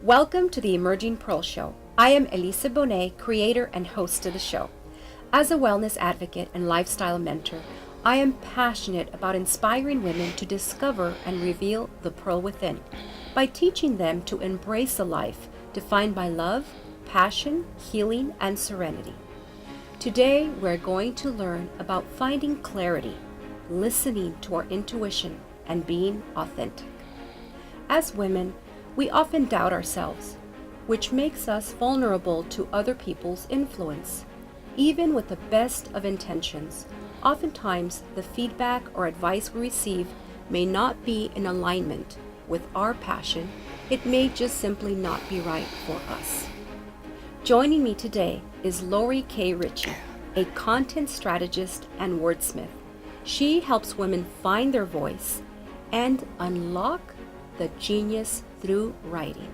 Welcome to the Emerging Pearl Show. I am Eliza Bone, creator and host of the show. As a wellness advocate and lifestyle mentor, I am passionate about inspiring women to discover and reveal the pearl within by teaching them to embrace a life defined by love, passion, healing, and serenity. Today, we're going to learn about finding clarity, listening to our intuition, and being authentic. As women, we often doubt ourselves, which makes us vulnerable to other people's influence. Even with the best of intentions, oftentimes the feedback or advice we receive may not be in alignment with our passion. It may just simply not be right for us. Joining me today is Lori K. Ritchie, a content strategist and wordsmith. She helps women find their voice and unlock the genius through writing.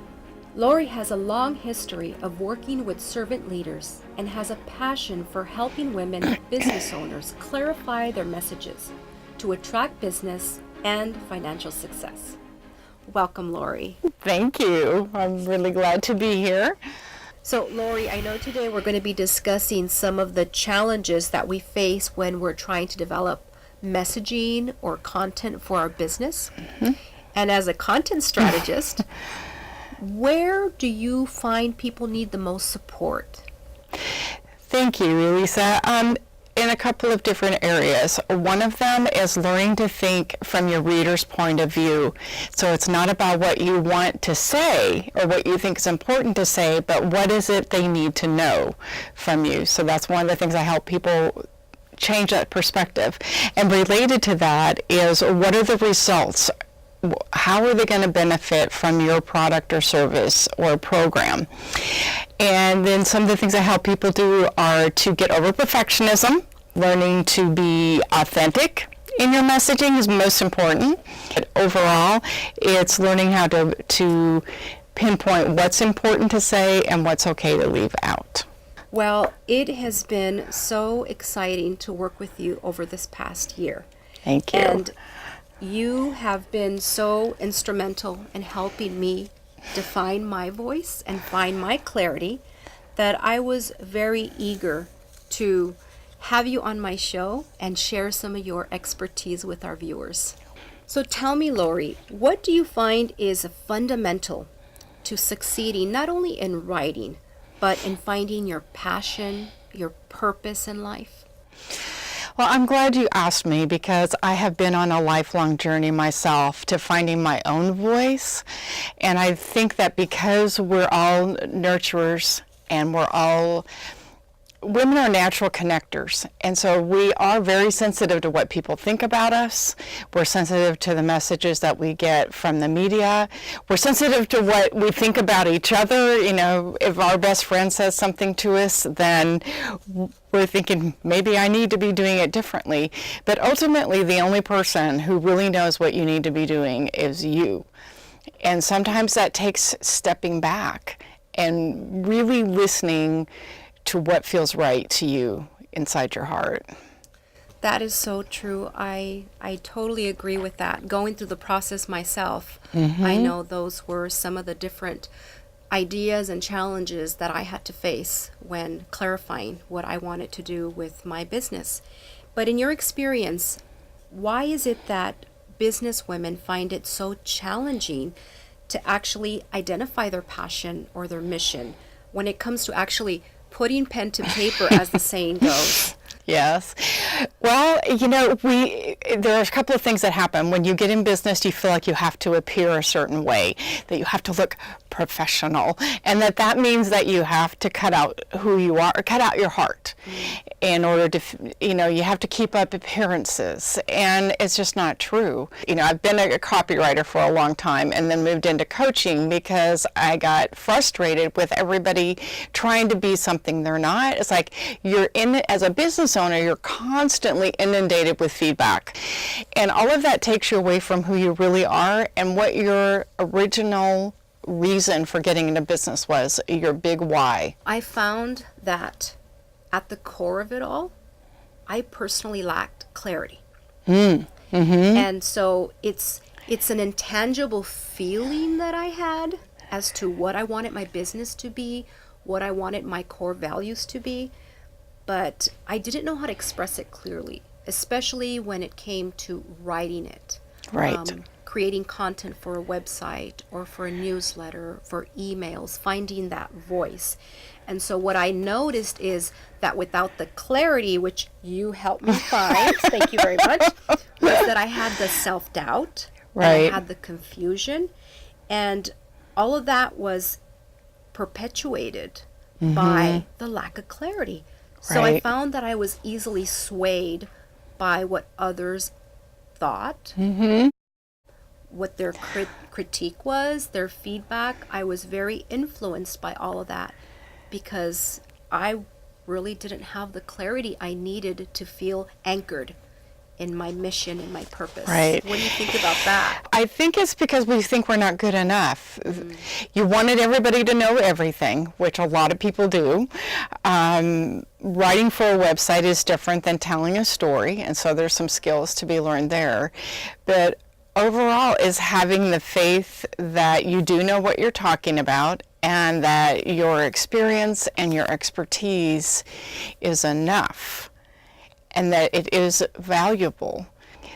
Lori has a long history of working with servant leaders and has a passion for helping women business owners clarify their messages to attract business and financial success. Welcome, Lori. Thank you. I'm really glad to be here. So, Lori, I know today we're going to be discussing some of the challenges that we face when we're trying to develop messaging or content for our business. Mm-hmm. And as a content strategist, where do you find people need the most support? Thank you, Elisa. In a couple of different areas. One of them is learning to think from your reader's point of view. So it's not about what you want to say or what you think is important to say, but what is it they need to know from you. So that's one of the things I help people change that perspective. And related to that is, what are the results? How are they going to benefit from your product or service or program? And then some of the things I help people do are to get over perfectionism. Learning to be authentic in your messaging is most important. But overall, it's learning how to pinpoint what's important to say and what's okay to leave out. Well, it has been so exciting to work with you over this past year. Thank you. And you have been so instrumental in helping me define my voice and find my clarity that I was very eager to have you on my show and share some of your expertise with our viewers. So tell me, Lori, what do you find is fundamental to succeeding not only in writing, but in finding your passion, your purpose in life? Well, I'm glad you asked me because I have been on a lifelong journey myself to finding my own voice. And I think that because we're all nurturers and women are natural connectors, and so we are very sensitive to what people think about us. We're sensitive to the messages that we get from the media. We're sensitive to what we think about each other. You know, if our best friend says something to us, then we're thinking, maybe I need to be doing it differently. But ultimately, the only person who really knows what you need to be doing is you. And sometimes that takes stepping back and really listening to what feels right to you inside your heart. That is so true. I totally agree with that. Going through the process myself, I know those were some of the different ideas and challenges that I had to face when clarifying what I wanted to do with my business. But in your experience, why is it that business women find it so challenging to actually identify their passion or their mission when it comes to actually putting pen to paper, as the saying goes? Yes. Well, you know, there are a couple of things that happen. When you get in business, you feel like you have to appear a certain way, that you have to look professional, and that means that you have to cut out who you are, or cut out your heart in order to, you have to keep up appearances, and it's just not true. I've been a copywriter for a long time and then moved into coaching because I got frustrated with everybody trying to be something they're not. It's like you're in it as a business owner, you're constantly inundated with feedback, and all of that takes you away from who you really are and what your original reason for getting into business was, your big why. I found that at the core of it all, I personally lacked clarity. And so it's an intangible feeling that I had as to what I wanted my business to be, what I wanted my core values to be, but I didn't know how to express it clearly, especially when it came to writing it. Right. Creating content for a website or for a newsletter, for emails, finding that voice. And so what I noticed is that without the clarity, which you helped me find, thank you very much, was that I had the self-doubt, and I Right. had the confusion, and all of that was perpetuated by the lack of clarity. So I Right. found that I was easily swayed by what others thought, what their critique was, their feedback. I was very influenced by all of that because I really didn't have the clarity I needed to feel anchored in my mission and my purpose. Right. What do you think about that? I think it's because we think we're not good enough. You wanted everybody to know everything, which a lot of people do. Writing for a website is different than telling a story, and so there's some skills to be learned there. But overall is having the faith that you do know what you're talking about and that your experience and your expertise is enough and that it is valuable.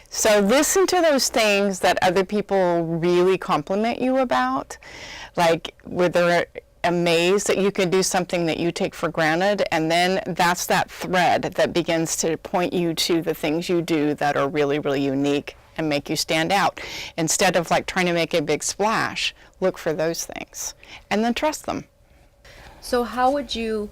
So listen to those things that other people really compliment you about, like where they're amazed that you can do something that you take for granted, and then that's that thread that begins to point you to the things you do that are really, really unique and make you stand out. Instead of like trying to make a big splash, look for those things and then trust them. So how would you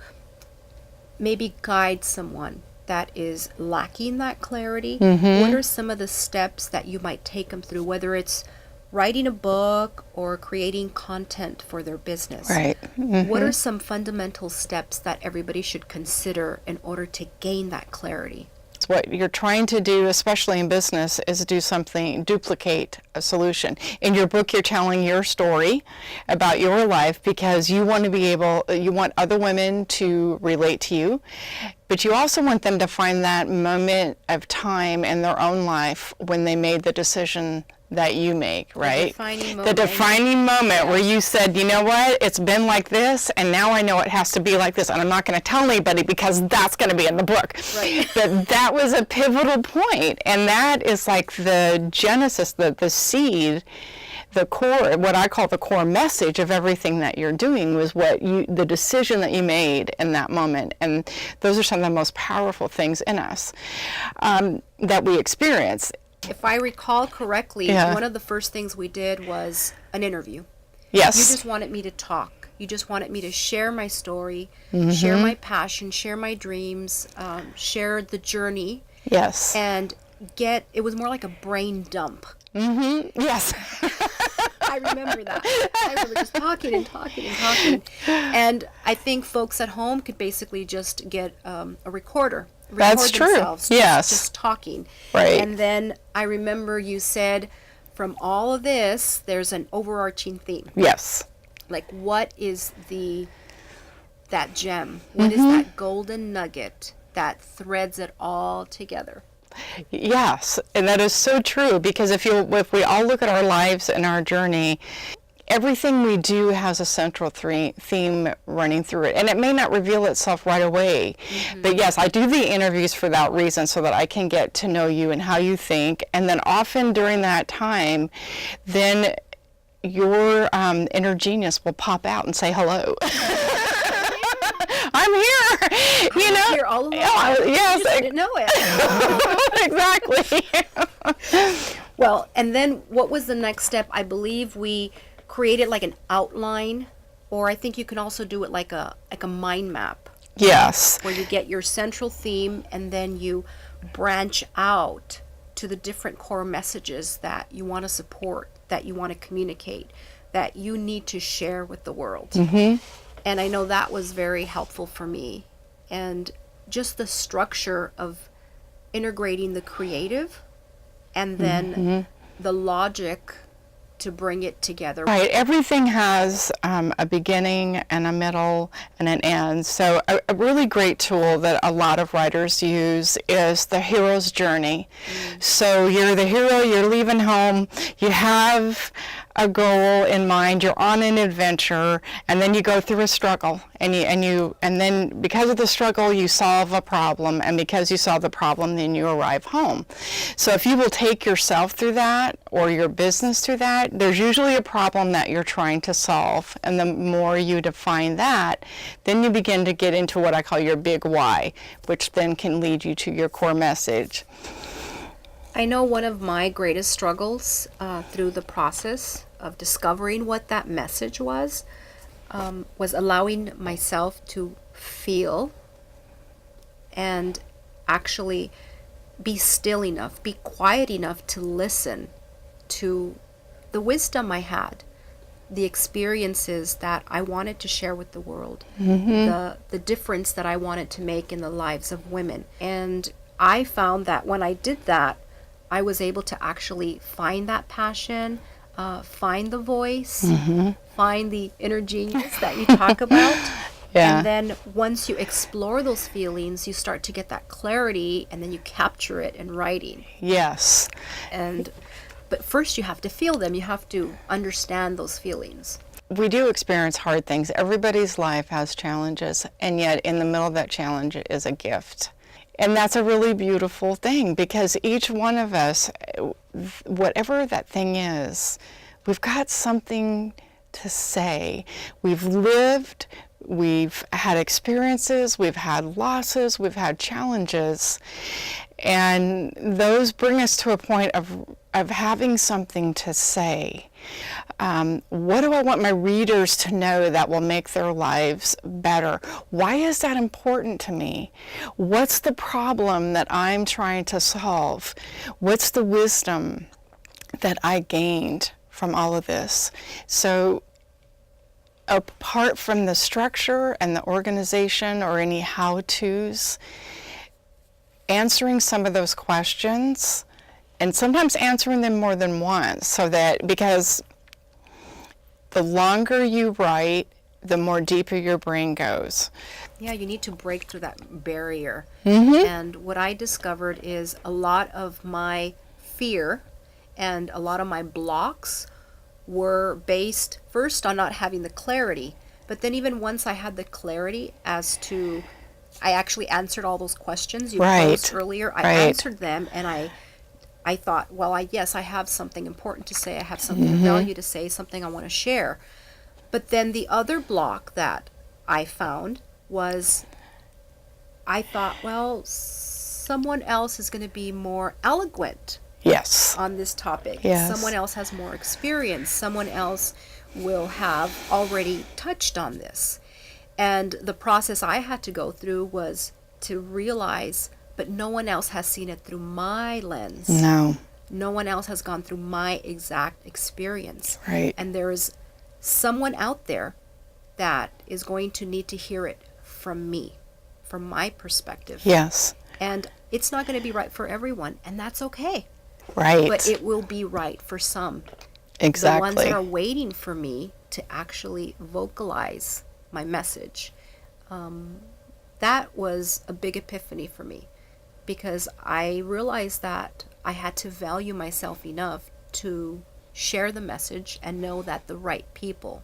maybe guide someone that is lacking that clarity? What are some of the steps that you might take them through, whether it's writing a book or creating content for their business? Right. What are some fundamental steps that everybody should consider in order to gain that clarity? What you're trying to do, especially in business, is do something, duplicate a solution. In your book, you're telling your story about your life because you want to be able, you want other women to relate to you, but you also want them to find that moment of time in their own life when they made the decision that you make, right? Defining The moment. defining moment where you said, you know what, it's been like this, and now I know it has to be like this, and I'm not going to tell anybody because that's going to be in the book. Right. But that was a pivotal point, and that is like the genesis, the seed, the core, what I call the core message of everything that you're doing was the decision that you made in that moment. And those are some of the most powerful things in us that we experience. If I recall correctly, Yeah. one of the first things we did was an interview. Yes. You just wanted me to talk. You just wanted me to share my story, share my passion, share my dreams, share the journey, Yes. and it was more like a brain dump. Yes. I remember that. I remember just talking and talking and talking. And I think folks at home could basically just get a record That's true. themselves Yes. just talking. Right. And then I remember you said, from all of this, there's an overarching theme. Yes. Like, what is that gem? What is that golden nugget that threads it all together? Yes, and that is so true because if we all look at our lives and our journey, everything we do has a central theme running through it, and it may not reveal itself right away. But yes, I do the interviews for that reason, so that I can get to know you and how you think, and then often during that time, then your inner genius will pop out and say hello. I'm here, you know. Here all along. Yes, You just didn't know it. exactly. Well, and then what was the next step? I believe we created like an outline, or I think you can also do it like a mind map, Yes. where you get your central theme and then you branch out to the different core messages that you want to support, that you want to communicate, that you need to share with the world. And I know that was very helpful for me. And just the structure of integrating the creative and then the logic to bring it together. Right. Everything has a beginning and a middle and an end. So a really great tool that a lot of writers use is the hero's journey. So you're the hero, you're leaving home, you have a goal in mind, you're on an adventure, and then you go through a struggle, and then because of the struggle you solve a problem, and because you solve the problem then you arrive home. So if you will take yourself through that, or your business through that, there's usually a problem that you're trying to solve, and the more you define that, then you begin to get into what I call your big why, which then can lead you to your core message. I know one of my greatest struggles through the process of discovering what that message was allowing myself to feel and actually be still enough, be quiet enough to listen to the wisdom I had, the experiences that I wanted to share with the world, the difference that I wanted to make in the lives of women. And I found that when I did that, I was able to actually find that passion, find the voice, find the inner genius that you talk about. Yeah. And then once you explore those feelings, you start to get that clarity, and then you capture it in writing. Yes. But first you have to feel them. You have to understand those feelings. We do experience hard things. Everybody's life has challenges, and yet in the middle of that challenge is a gift. And that's a really beautiful thing, because each one of us, whatever that thing is, we've got something to say. We've lived, we've had experiences, we've had losses, we've had challenges, and those bring us to a point of having something to say. What do I want my readers to know that will make their lives better? Why is that important to me? What's the problem that I'm trying to solve? What's the wisdom that I gained from all of this? So apart from the structure and the organization or any how-tos, answering some of those questions, and sometimes answering them more than once, so that, because the longer you write, the more deeper your brain goes. Yeah, you need to break through that barrier. And what I discovered is a lot of my fear and a lot of my blocks were based first on not having the clarity. But then even once I had the clarity as to, I actually answered all those questions you posed earlier. I answered them, and I thought, well, yes, I have something important to say. I have something of value to say, something I want to share. But then the other block that I found was, I thought, well, someone else is going to be more eloquent on this topic. Someone else has more experience. Someone else will have already touched on this. And the process I had to go through was to realize, but no one else has seen it through my lens. No one else has gone through my exact experience. And there's someone out there that is going to need to hear it from me, from my perspective. And it's not going to be right for everyone, and that's okay. But it will be right for some. The ones that are waiting for me to actually vocalize my message. That was a big epiphany for me, because I realized that I had to value myself enough to share the message and know that the right people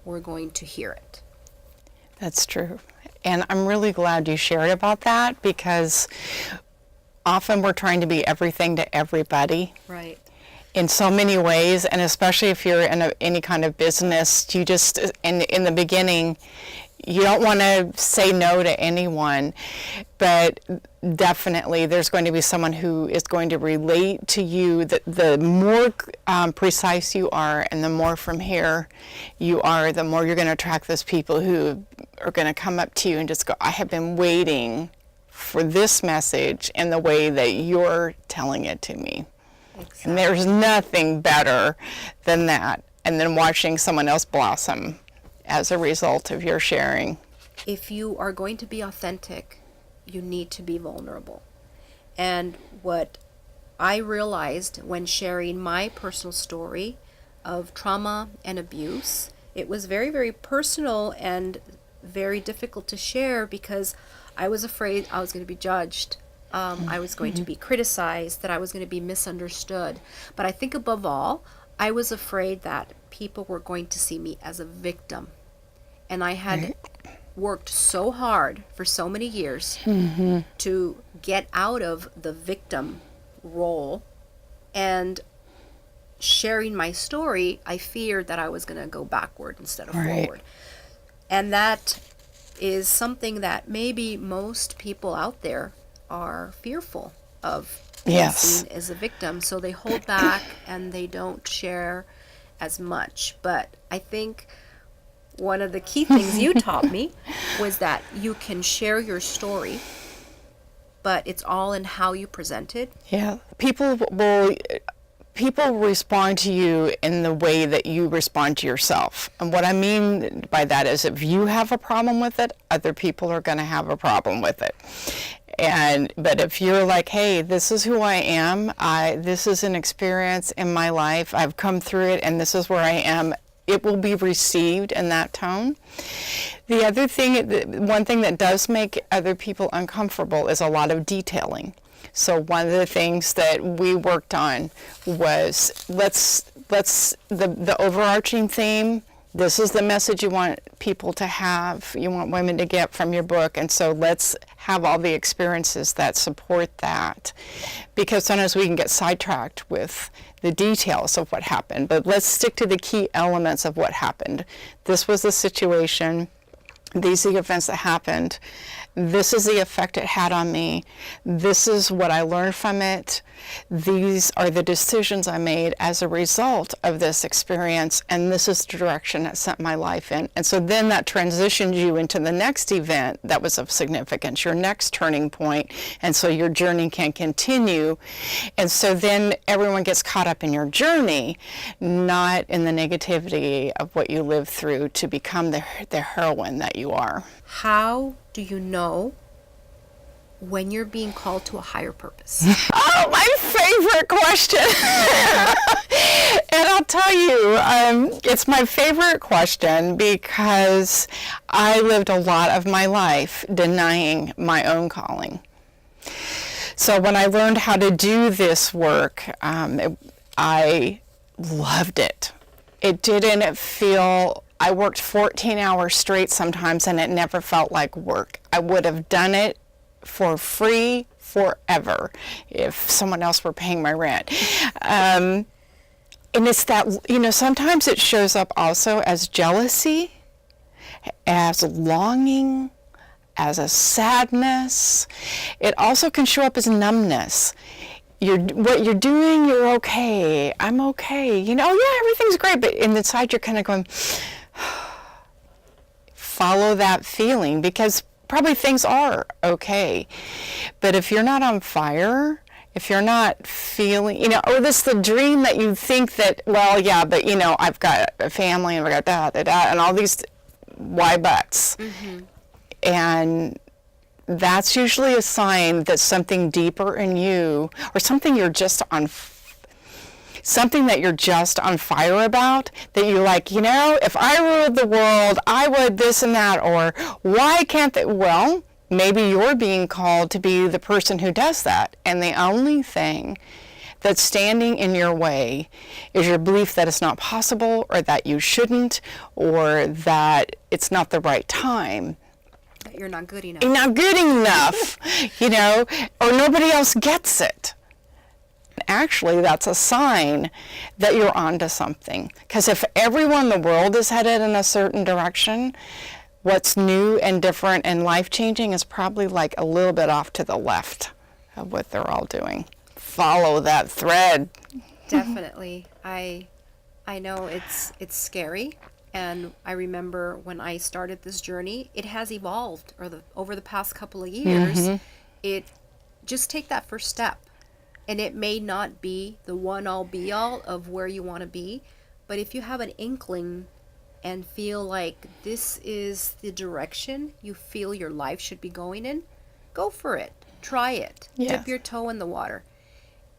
were going to hear it. That's true. And I'm really glad you shared about that, because often we're trying to be everything to everybody. In so many ways, and especially if you're in any kind of business, you just, in the beginning, you don't want to say no to anyone, but definitely there's going to be someone who is going to relate to you. The more precise you are, and the more from here you are, the more you're going to attract those people who are going to come up to you and just go, I have been waiting for this message in the way that you're telling it to me. And there's nothing better than that, and then watching someone else blossom as a result of your sharing. If you are going to be authentic, you need to be vulnerable. And what I realized when sharing my personal story of trauma and abuse. It was very, very personal and very difficult to share because I was afraid I was going to be judged. I was going to be criticized, that I was going to be misunderstood. But I think above all, I was afraid that people were going to see me as a victim. And I had worked so hard for so many years to get out of the victim role, and sharing my story, I feared that I was going to go backward instead of forward. And that is something that maybe most people out there are fearful of being seen as a victim. So they hold back and they don't share as much. But I think one of the key things you taught me was that you can share your story, but it's all in how you present it. Yeah. People respond to you in the way that you respond to yourself. And what I mean by that is if you have a problem with it, other people are going to have a problem with it. But if you're like, hey, this is who I am, this is an experience in my life, I've come through it, and this is where I am, it will be received in that tone. The other thing, one thing that does make other people uncomfortable is a lot of detailing. So one of the things that we worked on was the overarching theme. This is the message you want people to have, you want women to get from your book, and so let's have all the experiences that support that. Because sometimes we can get sidetracked with the details of what happened, but let's stick to the key elements of what happened. This was the situation, these are the events that happened, this is the effect it had on me, this is what I learned from it, these are the decisions I made as a result of this experience, and this is the direction that sent my life in. And so then that transitions you into the next event that was of significance, your next turning point, and so your journey can continue. And so then everyone gets caught up in your journey, not in the negativity of what you lived through to become the heroine that you are. How do you know when you're being called to a higher purpose? Oh, my favorite question. And I'll tell you, it's my favorite question because I lived a lot of my life denying my own calling. So when I learned how to do this work, I loved it. It didn't feel, I worked 14 hours straight sometimes and it never felt like work. I would have done it for free forever if someone else were paying my rent. And it's that, sometimes it shows up also as jealousy, as longing, as a sadness. It also can show up as numbness. What you're doing, you're okay. I'm okay. Everything's great, but inside you're kind of going, follow that feeling, because probably things are okay. But if you're not on fire, if you're not feeling, this is the dream that you think that, well, yeah, but I've got a family and I've got that, and all these why buts. Mm-hmm. And that's usually a sign that something deeper in you, or something that you're just on fire about, that you're like, if I ruled the world, I would this and that, or why can't they? Well, maybe you're being called to be the person who does that. And the only thing that's standing in your way is your belief that it's not possible, or that you shouldn't, or that it's not the right time. That you're not good enough. You're not good enough, or nobody else gets it. Actually, that's a sign that you're onto something. Because if everyone in the world is headed in a certain direction, what's new and different and life-changing is probably like a little bit off to the left of what they're all doing. Follow that thread. Definitely. I know it's scary. And I remember when I started this journey, it has evolved over the past couple of years. Mm-hmm. It just take that first step. And it may not be the one-all be-all of where you want to be, but if you have an inkling and feel like this is the direction you feel your life should be going in, go for it. Try it. Yes. Dip your toe in the water.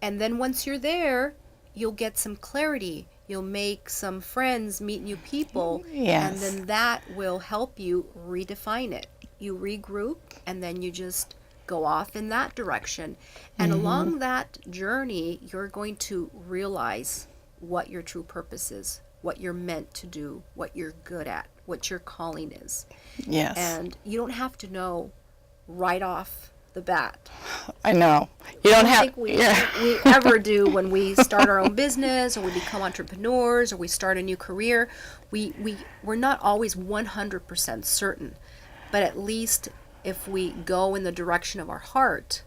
And then once you're there, you'll get some clarity. You'll make some friends, meet new people, Yes. and then that will help you redefine it. You regroup, and then you just go off in that direction. And along that journey, you're going to realize what your true purpose is, what you're meant to do, what you're good at, what your calling is. Yes. And you don't have to know right off the bat. I know. You don't I have. think we ever do when we start our own business, or we become entrepreneurs, or we start a new career. We're not always 100% certain, but at least if we go in the direction of our heart,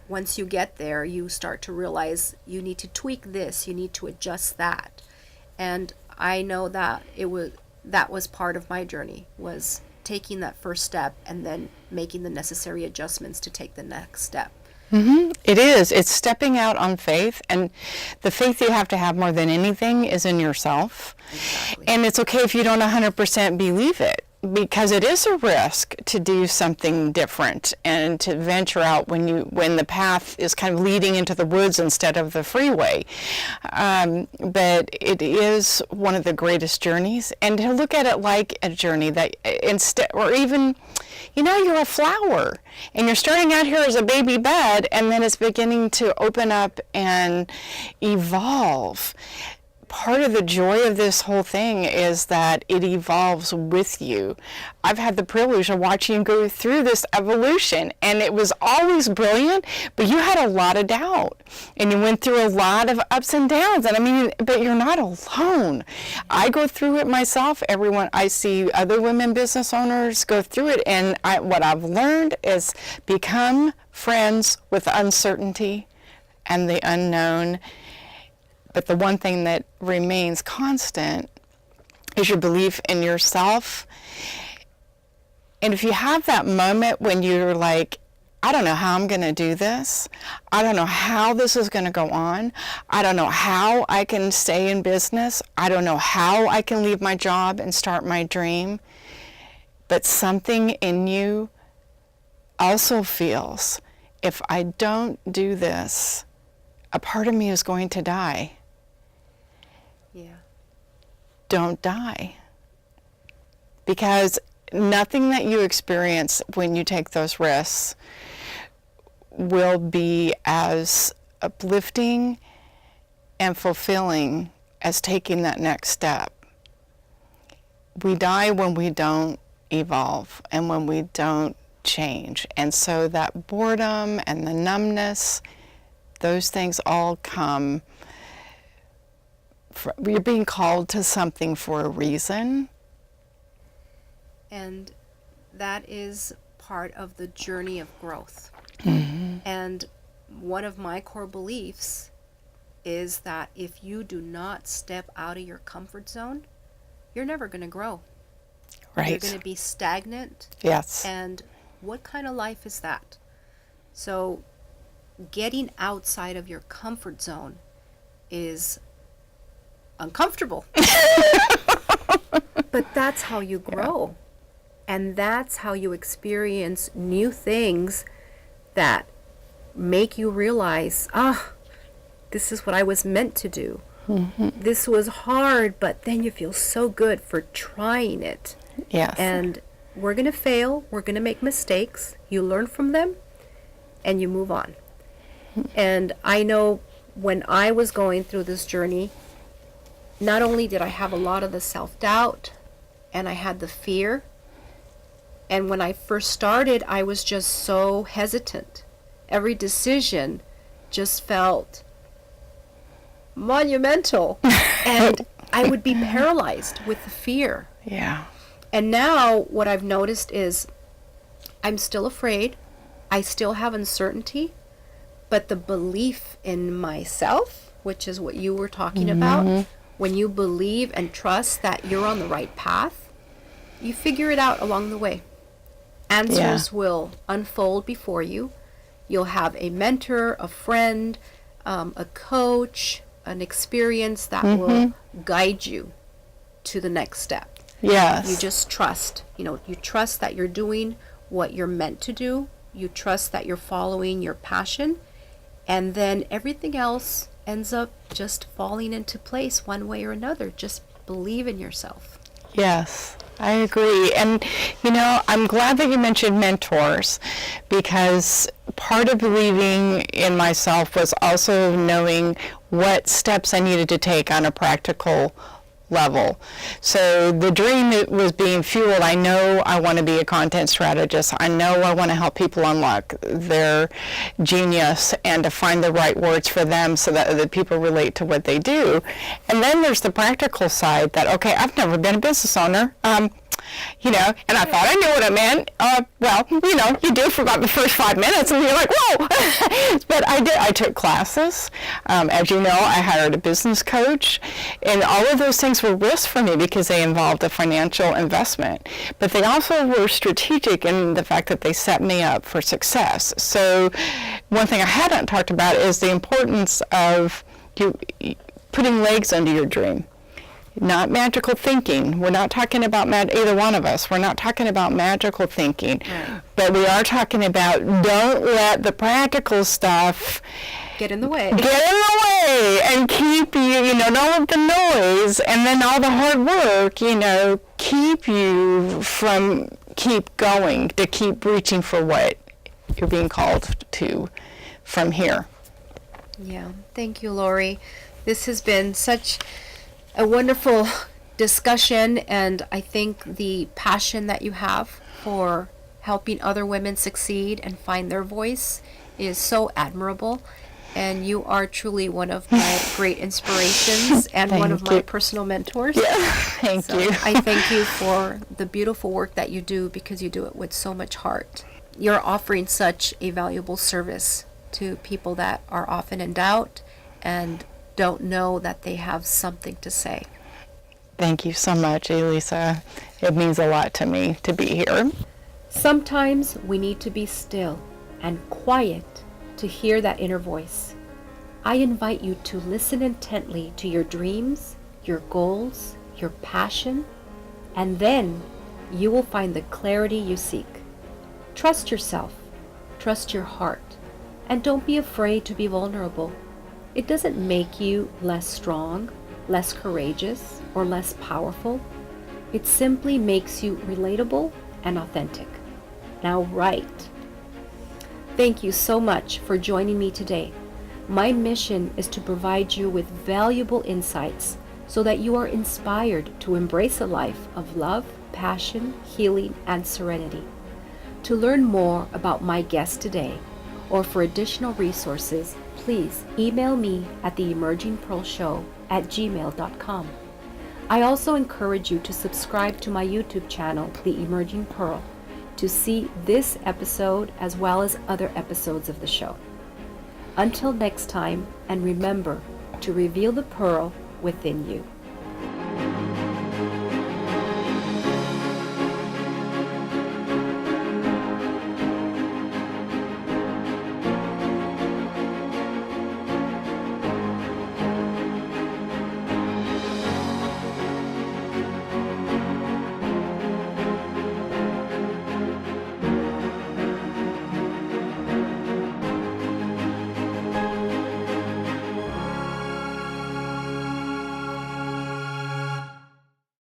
once you get there, you start to realize you need to tweak this, you need to adjust that. And I know that that was part of my journey, was taking that first step and then making the necessary adjustments to take the next step. It is. It's stepping out on faith, and the faith you have to have more than anything is in yourself. Exactly. And it's okay if you don't 100% believe it, because it is a risk to do something different and to venture out when the path is kind of leading into the woods instead of the freeway. But it is one of the greatest journeys, and to look at it like a journey that instead, or even, you're a flower and you're starting out here as a baby bud, and then it's beginning to open up and evolve. Part of the joy of this whole thing is that it evolves with you. I've had the privilege of watching you go through this evolution, and it was always brilliant, but you had a lot of doubt, and you went through a lot of ups and downs, and but you're not alone. I go through it myself. I see other women business owners go through it, and what I've learned is become friends with uncertainty and the unknown. But the one thing that remains constant is your belief in yourself. And if you have that moment when you're like, I don't know how I'm going to do this. I don't know how this is going to go on. I don't know how I can stay in business. I don't know how I can leave my job and start my dream. But something in you also feels, if I don't do this, a part of me is going to die. Yeah. Don't die. Because nothing that you experience when you take those risks will be as uplifting and fulfilling as taking that next step. We die when we don't evolve and when we don't change. And so that boredom and the numbness, those things all come. You're being called to something for a reason. And that is part of the journey of growth. And one of my core beliefs is that if you do not step out of your comfort zone, you're never going to grow. Right. You're going to be stagnant. Yes. And what kind of life is that? So getting outside of your comfort zone is uncomfortable. But that's how you grow. And that's how you experience new things that make you realize, this is what I was meant to do. This was hard, but then you feel so good for trying it. Yes. And we're going to fail. We're going to make mistakes. You learn from them and you move on. And I know when I was going through this journey, not only did I have a lot of the self-doubt and I had the fear, and when I first started, I was just so hesitant. Every decision just felt monumental, and I would be paralyzed with the fear. Yeah. And now what I've noticed is I'm still afraid. I still have uncertainty, but the belief in myself, which is what you were talking about, when you believe and trust that you're on the right path, you figure it out along the way. Answers will unfold before you. You'll have a mentor, a friend, a coach, an experience that will guide you to the next step. Yes. You just trust. You trust that you're doing what you're meant to do. You trust that you're following your passion. And then everything else ends up just falling into place one way or another. Just believe in yourself. Yes, I agree. And, I'm glad that you mentioned mentors, because part of believing in myself was also knowing what steps I needed to take on a practical level. So the dream that was being fueled, I know I want to be a content strategist. I know I want to help people unlock their genius and to find the right words for them so that the people relate to what they do. And then there's the practical side that, okay, I've never been a business owner. And I thought I knew what it meant. You do for about the first 5 minutes, and you're like, whoa! But I did. I took classes. As you know, I hired a business coach, and all of those things were risks for me because they involved a financial investment. But they also were strategic in the fact that they set me up for success. So one thing I hadn't talked about is the importance of you putting legs under your dream. Not magical thinking. We're not talking about either one of us. We're not talking about magical thinking. Right. But we are talking about don't let the practical stuff get in the way. And keep you, don't let the noise and then all the hard work, keep you from keep going, to keep reaching for what you're being called to from here. Yeah. Thank you, Lori. This has been such a wonderful discussion, and I think the passion that you have for helping other women succeed and find their voice is so admirable, and you are truly one of my great inspirations and one of my personal mentors. Yeah. Thank you. I thank you for the beautiful work that you do, because you do it with so much heart. You're offering such a valuable service to people that are often in doubt and don't know that they have something to say. Thank you so much, Eliza. It means a lot to me to be here. Sometimes we need to be still and quiet to hear that inner voice. I invite you to listen intently to your dreams, your goals, your passion, and then you will find the clarity you seek. Trust yourself, trust your heart, and don't be afraid to be vulnerable. It doesn't make you less strong, less courageous, or less powerful. It simply makes you relatable and authentic. Now write. Thank you so much for joining me today. My mission is to provide you with valuable insights so that you are inspired to embrace a life of love, passion, healing, and serenity. To learn more about my guest today, or for additional resources, please email me at theemergingpearlshow@gmail.com. I also encourage you to subscribe to my YouTube channel, The Emerging Pearl, to see this episode as well as other episodes of the show. Until next time, and remember to reveal the pearl within you.